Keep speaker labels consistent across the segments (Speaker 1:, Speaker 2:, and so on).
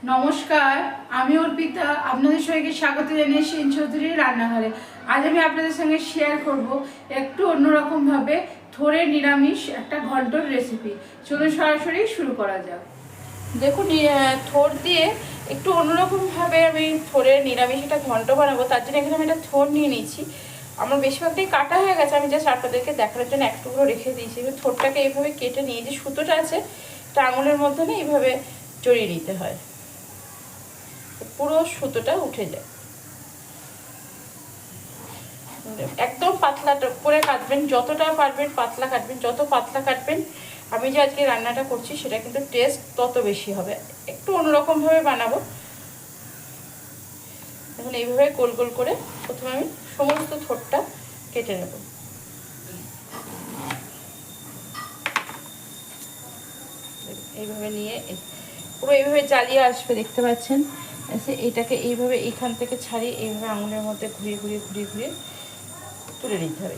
Speaker 1: নমস্কার, আমি অর্পিতা। আপনাদের সবাইকে স্বাগত জানিয়ে সেন চৌধুরীর রান্নাঘরে। আজ আমি আপনাদের সঙ্গে শেয়ার করব একটু অন্যরকমভাবে থোড়ের নিরামিষ একটা ঘন্টর রেসিপি। চলুন সরাসরি শুরু করা যাক। দেখুন, থোড় দিয়ে একটু অন্যরকমভাবে আমি থোড়ের নিরামিষ একটা ঘন্ট বানাবো। তার জন্য এখানে আমি একটা থোড় নিয়ে নিচ্ছি। আমার বেশিরভাগটাই কাটা হয়ে গেছে, আমি জাস্ট আপনাদেরকে দেখানোর জন্য এক টুকরো রেখে দিয়েছি। থোড়টাকে এইভাবে কেটে নিয়ে যে সুতোটা আছে এটা আঙুলের মধ্যে না এইভাবে জড়িয়ে নিতে হয়, পুরো সুতোটা উঠে যায়। একদম পাতলা করে কাটবেন, যতটা পারবেন পাতলা কাটবেন। যত পাতলা কাটবেন আমি যে আজকে রান্নাটা করছি সেটা কিন্তু টেস্ট তত বেশি হবে। একটু অন্যরকমভাবে বানাবো। এখন এইভাবে গোল গোল করে প্রথমে আমি সমস্ত থোড়টা কেটে নেব। এইভাবে নিয়ে পুরো এইভাবে জ্বালিয়ে আসবে, দেখতে পাচ্ছেন। এটাকে এইভাবে এইখান থেকে ছাড়িয়ে এইভাবে আঙুলের মধ্যে ঘুরিয়ে ঘুরিয়ে ঘুরিয়ে ঘুরিয়ে তুলে নিতে হবে।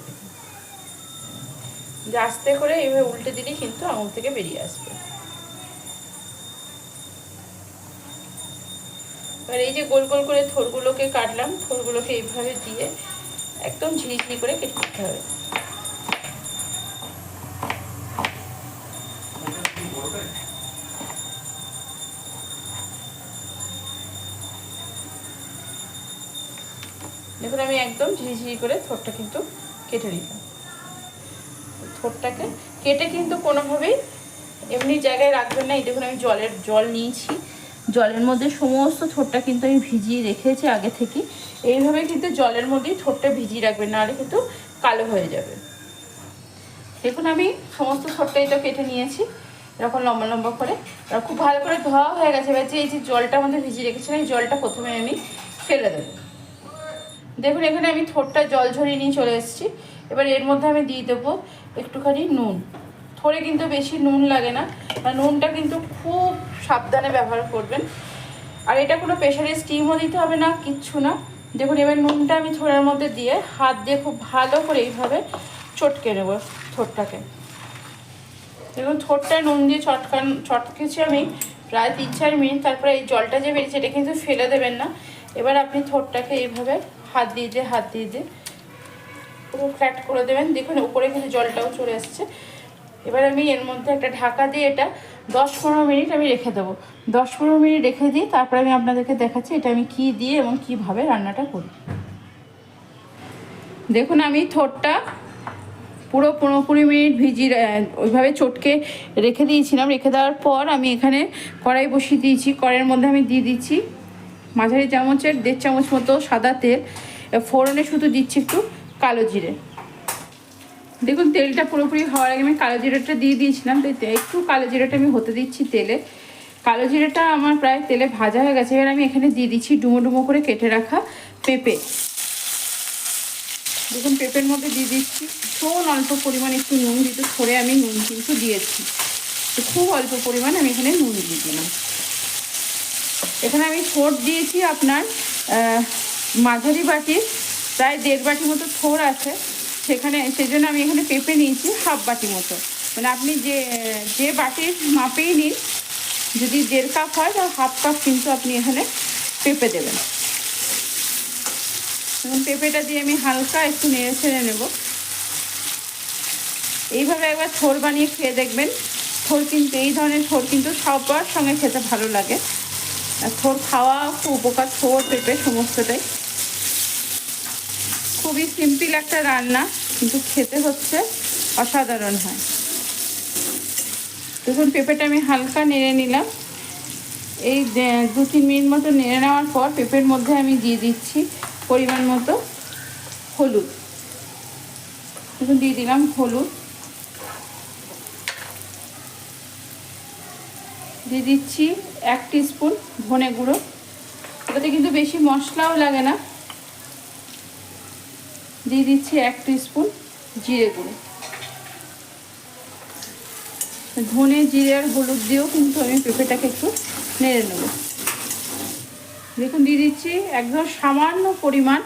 Speaker 1: যে আস্তে করে এইভাবে উল্টে দিলেই কিন্তু আঙুল থেকে বেরিয়ে আসবে। এবার এই যে গোল গোল করে থোড়গুলোকে কাটলাম, থোড়গুলোকে এইভাবে দিয়ে একদম ঝিরিঝিরি করে কেটে নিতে হবে। দেখুন, আমি একদম ঝিরিঝিরি করে থোড়টা কিন্তু কেটে নিলাম। থোড়টাকে কেটে কিন্তু কোনোভাবেই এমনি জায়গায় রাখবেন না। এই দেখুন, আমি জল নিয়েছি, জলের মধ্যে সমস্ত থোড়টা কিন্তু আমি ভিজিয়ে রেখেছি আগে থেকে। এইভাবে কিন্তু জলের মধ্যেই থোড়টা ভিজিয়ে রাখবেন, নাহলে কিন্তু কালো হয়ে যাবে। দেখুন, আমি সমস্ত থোড়টাই তো কেটে নিয়েছি এরকম লম্বা লম্বা করে। আর খুব ভালো করে ধোয়া হয়ে গেছে। এবার এই যে জলটা আমাদের ভিজিয়ে রেখেছিলাম, এই জলটা প্রথমে আমি ফেলে দেবো। দেখুন, এখানে আমি থোড়টা জল ঝরিয়ে নিয়ে চলে এসেছি। এবার এর মধ্যে আমি দিয়ে দেবো একটুখানি নুন। থোড়ে কিন্তু বেশি নুন লাগে না, আর নুনটা কিন্তু খুব সাবধানে ব্যবহার করবেন। আর এটা কোনো প্রেশারে স্টিমও দিতে হবে না, কিচ্ছু না। দেখুন, এবার নুনটা আমি থোড়ের মধ্যে দিয়ে হাত দিয়ে খুব ভালো করে এইভাবে চটকে নেব থোড়টাকে। দেখুন, থোড়টায় নুন দিয়ে চটকেছি আমি প্রায় 3-4 মিনিট। তারপরে এই জলটা যে বেরিয়েছে এটা কিন্তু ফেলে দেবেন না। এবার আপনি থোড়টাকে এইভাবে হাত দিয়ে পুরো ফ্ল্যাট করে দেবেন। দেখুন, উপরে কিন্তু জলটাও চলে আসছে। এবার আমি এর মধ্যে একটা ঢাকা দিয়ে এটা 10-15 মিনিট আমি রেখে দেবো। 10-15 মিনিট রেখে দিই, তারপরে আমি আপনাদেরকে দেখাচ্ছি এটা আমি কী দিয়ে এবং কীভাবে রান্নাটা করি। দেখুন, আমি থোড়টা পুরো 15-20 মিনিট ওইভাবে চটকে রেখে দিয়েছিলাম। রেখে দেওয়ার পর আমি এখানে কড়াই বসিয়ে দিয়েছি। কড়াইয়ের মধ্যে আমি দিয়ে দিচ্ছি মাঝারি চামচের 1.5 চামচ মতো সাদা তেল। ফোড়নে শুধু দিচ্ছি একটু কালো জিরে। দেখুন, তেলটা পুরোপুরি হওয়ার আগে আমি কালো জিরেটা দিয়ে দিয়েছিলাম, তো একটু কালো জিরেটা আমি হতে দিচ্ছি তেলে। কালো জিরেটা আমার প্রায় তেলে ভাজা হয়ে গেছে। এবার আমি এখানে দিয়ে দিচ্ছি ডুমো ডুমো করে কেটে রাখা পেঁপে। দেখুন, পেঁপের মধ্যে দিয়ে দিচ্ছি ভীষণ অল্প পরিমাণ একটু নুন, যেহেতু থোড়ে আমি নুন কিন্তু দিয়েছি, তো খুব অল্প পরিমাণ আমি এখানে নুন দিয়ে দিলাম। এখানে আমি থোড় দিয়েছি আপনার মাঝারি বাটির প্রায় 1.5 বাটি মতো থোড় আছে সেখানে, সেই জন্য আমি এখানে পেঁপে নিয়েছি 1/2 বাটি মতো। মানে আপনি যে বাটির মাপেই নিন, যদি 1.5 কাপ হয় তাহলে 1/2 কাপ কিন্তু আপনি এখানে পেঁপে দেবেন। এবং পেঁপেটা দিয়ে আমি হালকা একটু নেড়ে ছেড়ে নেব। এইভাবে একবার থোড় বানিয়ে খেয়ে দেখবেন। থোড় কিন্তু এই ধরনের থোড় কিন্তু সবার সঙ্গে খেতে ভালো লাগে। আর থোড় খাওয়া খুব উপকার, থোড় পেঁপে সমস্তটাই। খুবই সিম্পল একটা রান্না, কিন্তু খেতে হচ্ছে অসাধারণ হয়। দেখুন, পেঁপেটা আমি হালকা নেড়ে নিলাম। এই 2-3 মিনিট মতো নেড়ে নেওয়ার পর পেঁপের মধ্যে আমি দিয়ে দিচ্ছি পরিমাণ মতো হলুদ। দেখুন, দিয়ে দিলাম হলুদ। দিয়ে দিচ্ছি 1 টিস্পুন ধনে গুঁড়ো। এটাতে কিন্তু বেশি মশলাও লাগে না। দিয়ে দিচ্ছি 1 টিস্পুন জিরে গুঁড়ো। ধনে, জিরে আর হলুদ দিয়েও কিন্তু আমি পেঁপেটাকে একটু নেড়ে নেব। দেখুন, দিয়ে দিচ্ছি একদম সামান্য পরিমাণ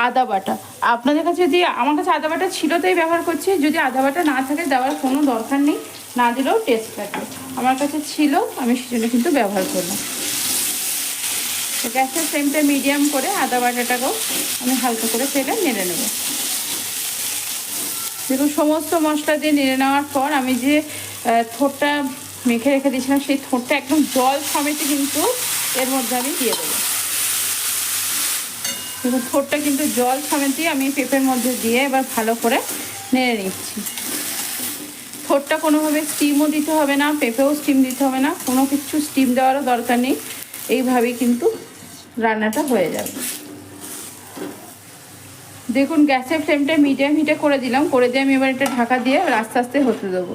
Speaker 1: আদা বাটা। আপনাদের কাছে যদি, আমার কাছে আদা বাটা ছিল তাই ব্যবহার করছি। যদি আদা বাটা না থাকে দেওয়ার কোনো দরকার নেই, না দিলেও টেস্ট লাগবে। আমার কাছে ছিল, আমি সেজন্য কিন্তু ব্যবহার করলাম। তো গ্যাসের ফ্লেমটা মিডিয়াম করে আদা বাটাটাকেও আমি হালকা করে তেলে নেড়ে নেব। দেখুন সমস্ত মশলা দিয়ে নেড়ে নেওয়ার পর আমি যে থোড়টা মেখে রেখে দিয়েছিলাম সেই থোড়টা একদম জল সমেত কিন্তু এর মধ্যে আমি দিয়ে দেবো। দেখুন থোড়টা কিন্তু জল সমেতই আমি পেঁপের মধ্যে দিয়ে এবার ভালো করে নেড়ে নিচ্ছি। থোড়টা কোনোভাবে স্টিমও দিতে হবে না, পেঁপেও স্টিম দিতে হবে না, কোনো কিছু স্টিম দেওয়ারও দরকার নেই। এইভাবেই কিন্তু রান্নাটা হয়ে যাবে। দেখুন গ্যাসের ফ্লেমটা মিডিয়াম হিটে করে দিলাম, করে দিয়ে আমি এবার এটা ঢাকা দিয়ে আস্তে আস্তে হতে দেবো।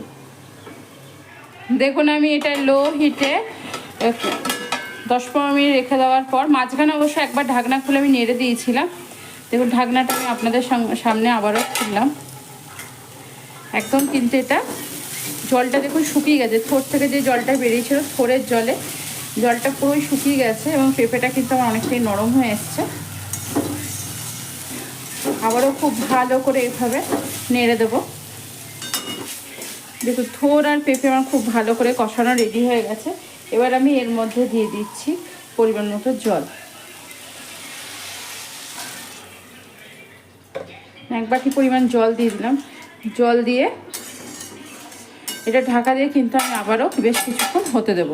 Speaker 1: দেখুন আমি এটা লো হিটে 10-15 মিনিট রেখে দেওয়ার পর মাঝখানে অবশ্য একবার ঢাকনা খুলে আমি নেড়ে দিয়েছিলাম। দেখুন ঢাকনাটা আমি আপনাদের সামনে আবারও খুললাম। একদম কিন্তু এটা জলটা দেখুন শুকিয়ে গেছে, থোড় থেকে যে জলটা বেরিয়েছিল থোড়ের জলটা পুরোই শুকিয়ে গেছে এবং পেঁপেটা কিন্তু আমার অনেকটাই নরম হয়ে এসছে। আবারও খুব ভালো করে এইভাবে নেড়ে দেবো। দেখুন থোড় আর পেঁপে আমার খুব ভালো করে কষানো রেডি হয়ে গেছে। এবার আমি এর মধ্যে দিয়ে দিচ্ছি পরিমাণ মতো জল। এক বাটি পরিমাণ জল দিয়ে দিলাম। জল দিয়ে এটা ঢাকা দিয়ে কিন্তু আমি আবারও বেশ কিছুক্ষণ হতে দেব,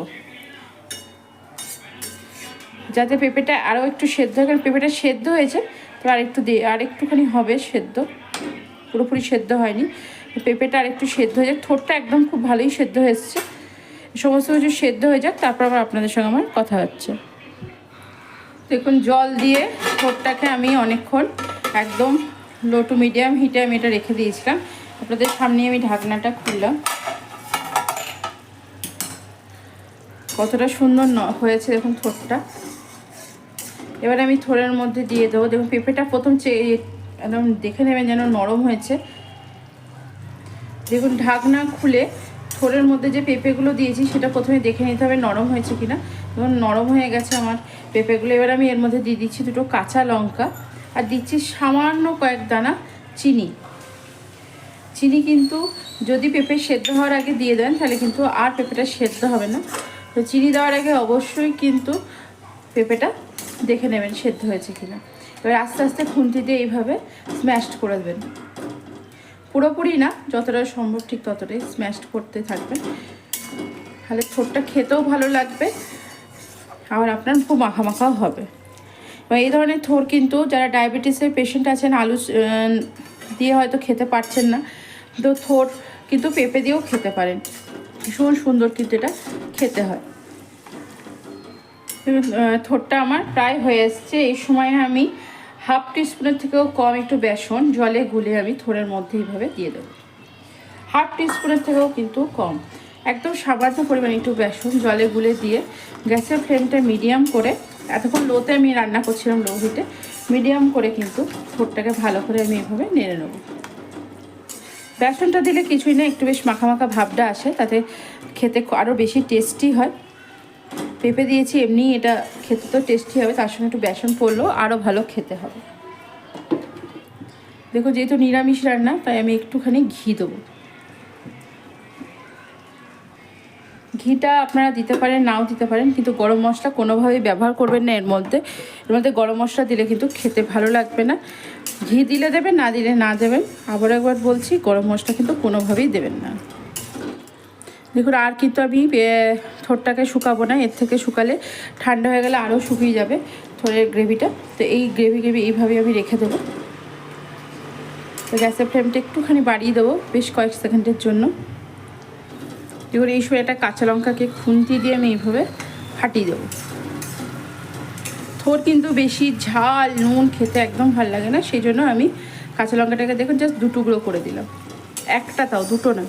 Speaker 1: যাতে পেঁপেটা আরও একটু সেদ্ধ হয়। কারণ পেঁপেটা সেদ্ধ হয়েছে, তো আরেকটুখানি হবে সেদ্ধ, পুরোপুরি সেদ্ধ হয়নি। পেঁপেটা আরেকটু সেদ্ধ হয়ে যাক, থোড়টা একদম খুব ভালোই সেদ্ধ হয়ে এসছে। সমস্ত কিছু সেদ্ধ হয়ে যাক, তারপর আবার আপনাদের সঙ্গে আমার কথা হচ্ছে। দেখুন জল দিয়ে থোড়টাকে আমি অনেকক্ষণ একদম লো টু মিডিয়াম হিটে আমি এটা রেখে দিয়েছিলাম। আপনাদের সামনে আমি ঢাকনাটা খুললাম, কতটা সুন্দর হয়েছে দেখুন থোড়টা। এবার আমি থোড়ের মধ্যে দিয়ে দেবো। দেখুন পেঁপেটা প্রথম একদম দেখে নেবেন যেন নরম হয়েছে। দেখুন ঢাকনা খুলে থোড়ের মধ্যে যে পেঁপেগুলো দিয়েছি সেটা প্রথমে দেখে নিতে হবে নরম হয়েছে কিনা। এবং নরম হয়ে গেছে আমার পেঁপেগুলো। এবার আমি এর মধ্যে দিয়ে দিচ্ছি 2 কাঁচা লঙ্কা আর দিচ্ছি সামান্য কয়েক দানা চিনি। চিনি কিন্তু যদি পেঁপে সেদ্ধ হওয়ার আগে দিয়ে দেন তাহলে কিন্তু আর পেঁপেটা সেদ্ধ হবে না। তো চিনি দেওয়ার আগে অবশ্যই কিন্তু পেঁপেটা দেখে নেবেন সেদ্ধ হয়েছে কিনা। এবার আস্তে আস্তে খুন্তি দিয়ে এইভাবে স্ম্যাশড করে দেবেন, পুরোপুরি না, যতটা সম্ভব ঠিক ততটাই স্ম্যাশড করতে থাকবেন। তাহলে থোড়টা খেতেও ভালো লাগবে, আবার আপনার খুব মাখামাখাও হবে। এবার এই ধরনের থোড় কিন্তু যারা ডায়াবেটিসের পেশেন্ট আছেন আলু দিয়ে হয়তো খেতে পারছেন না, তো থোড় কিন্তু পেঁপে দিয়েও খেতে পারেন, ভীষণ সুন্দর কিন্তু এটা খেতে হয়। থোড়টা আমার প্রায় হয়ে এসছে। এই সময় আমি 1/2 টিস্পুনের থেকেও কম একটু বেসন জলে গুলে আমি থোড়ের মধ্যে এইভাবে দিয়ে দেবো। 1/2 টিস্পুনের থেকেও কিন্তু কম, একদম সামান্য পরিমাণে একটু বেসন জলে গুলে দিয়ে গ্যাসের ফ্লেমটা মিডিয়াম করে, এতক্ষণ লোতে আমি রান্না করছিলাম লো হিটে, মিডিয়াম করে কিন্তু থোড়টাকে ভালো করে আমি এইভাবে নেড়ে নেব। বেসনটা দিলে কিছুই না, একটু বেশ মাখা ভাবটা আসে, তাতে খেতে আরও বেশি টেস্টি হয়। পেঁপে দিয়েছি এমনি এটা খেতে তো টেস্টি হবে, তার সঙ্গে একটু বেসন পড়লেও আরও ভালো খেতে হবে। দেখো যেহেতু নিরামিষ রান্না তাই আমি একটুখানি ঘি দেবো। ঘিটা আপনারা দিতে পারেন নাও দিতে পারেন, কিন্তু গরম মশলা কোনোভাবেই ব্যবহার করবেন না এর মধ্যে গরম মশলা দিলে কিন্তু খেতে ভালো লাগবে না। ঘি দিলে দেবেন, না দিলে না দেবেন। আবার একবার বলছি, গরম মশলা কিন্তু কোনোভাবেই দেবেন না। দেখুন আর কিন্তু আমি থোড়টাকে শুকাবো না, এর থেকে শুকালে ঠান্ডা হয়ে গেলে আরও শুকিয়ে যাবে থোড়ের গ্রেভিটা। তো এই গ্রেভি এইভাবেই আমি রেখে দেবো। তো গ্যাসের ফ্লেমটা একটুখানি বাড়িয়ে দেবো বেশ কয়েক সেকেন্ডের জন্য। দেখুন এই সময় একটা কাঁচা লঙ্কাকে খুন্তি দিয়ে আমি এইভাবে ফাটিয়ে দেবো। থোড় কিন্তু বেশি ঝাল নুন খেতে একদম ভালো লাগে না, সেই জন্য আমি কাঁচা লঙ্কাটাকে দেখুন জাস্ট 2 টুকরো করে দিলাম, একটা তাও, 2টো না।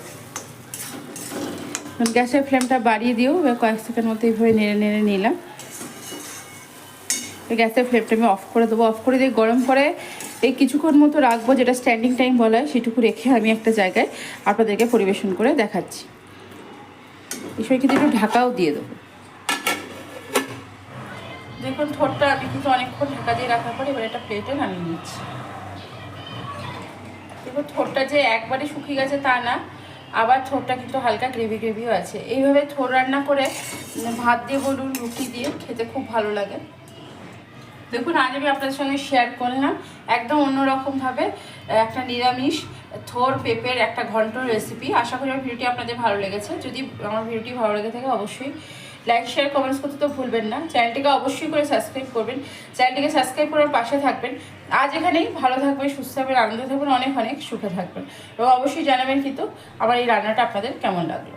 Speaker 1: গ্যাসের ফ্লেমটা বাড়িয়ে দিও, এবার কয়েক সেকেন্ড মতো এইভাবে নেড়ে নিলাম। গ্যাসের ফ্লেমটা আমি অফ করে দেবো। অফ করে দিয়ে গরম করে এই কিছুক্ষণ মতো রাখবো, যেটা স্ট্যান্ডিং টাইম বলা হয়, সেটুকু রেখে আমি একটা জায়গায় আপনাদেরকে পরিবেশন করে দেখাচ্ছি। এই সময় কিন্তু একটু ঢাকাও দিয়ে দেবো। দেখুন থোড়টা আমি কিন্তু অনেকক্ষণ ঢাকা দিয়ে রাখার পর এবার একটা প্লেটে নামিয়ে নিচ্ছি। দেখুন থোড়টা যে একবারে শুকিয়ে গেছে তা না, আবার থোড়টা কিন্তু হালকা গ্রেভিও আছে। এইভাবে থোড় রান্না করে ভাত দিয়ে বলুন রুটি দিয়ে খেতে খুব ভালো লাগে। দেখুন আজ আমি আপনাদের সঙ্গে শেয়ার করলাম একদম অন্যরকমভাবে একটা নিরামিষ থোর পেঁপের একটা ঘন্ট রেসিপি। আশা করি আমার ভিডিওটি আপনাদের ভালো লেগেছে। যদি আমার ভিডিওটি ভালো লেগে থাকে অবশ্যই লাইক শেয়ার কমেন্টস করতে তো ভুলবেন না। চ্যানেলটিকে অবশ্যই করে সাবস্ক্রাইব করবেন, চ্যানেলটিকে সাবস্ক্রাইব করার পাশে থাকবেন। আজ এখানেই ভালো থাকবেন, সুস্থ থাকবেন, আনন্দ থাকবেন, অনেক অনেক সুখে থাকবেন এবং অবশ্যই জানাবেন কিন্তু আমার এই রান্নাটা আপনাদের কেমন লাগলো।